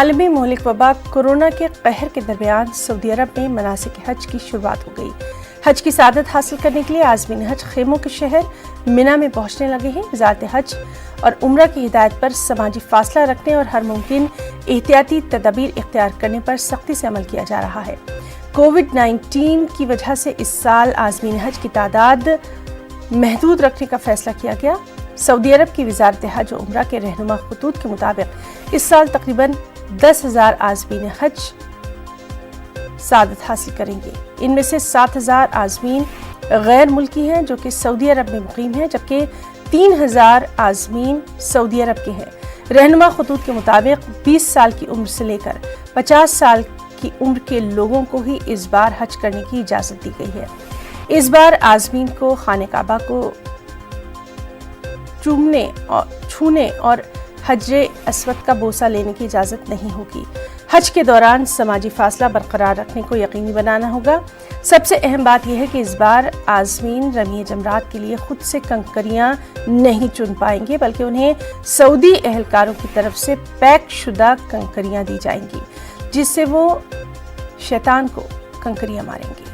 عالمی مہلک وبا کورونا کے قہر کے درمیان سعودی عرب میں مناسک حج کی شروعات ہو گئی۔ حج کی سعادت حاصل کرنے کے لیے عازمین حج خیموں کے شہر منی میں پہنچنے لگے ہیں۔ وزارت حج اور عمرہ کی ہدایت پر سماجی فاصلہ رکھنے اور ہر ممکن احتیاطی تدابیر اختیار کرنے پر سختی سے عمل کیا جا رہا ہے۔ کووڈ-19 کی وجہ سے اس سال عازمین حج کی تعداد محدود رکھنے کا فیصلہ کیا گیا۔ سعودی عرب کی وزارت حج و عمرہ کے رہنما خطوط کے مطابق اس سال تقریباً 10,000 عازمین حج سعادت حاصل کریں گے۔ ان میں سے 7,000 عازمین غیر ملکی ہیں جو کہ سعودی عرب میں مقیم ہیں، جبکہ 3,000 عازمین سعودی عرب کے ہیں۔ رہنما خطوط کے مطابق 20 سال کی عمر سے لے کر 50 سال کی عمر کے لوگوں کو ہی اس بار حج کرنے کی اجازت دی گئی ہے۔ اس بار عازمین کو خانہ کعبہ کو چھونے اور حجر اسود کا بوسہ لینے کی اجازت نہیں ہوگی۔ حج کے دوران سماجی فاصلہ برقرار رکھنے کو یقینی بنانا ہوگا۔ سب سے اہم بات یہ ہے کہ اس بار عازمین رمی جمرات کے لیے خود سے کنکریاں نہیں چن پائیں گے، بلکہ انہیں سعودی اہلکاروں کی طرف سے پیک شدہ کنکریاں دی جائیں گی، جس سے وہ شیطان کو کنکریاں ماریں گے۔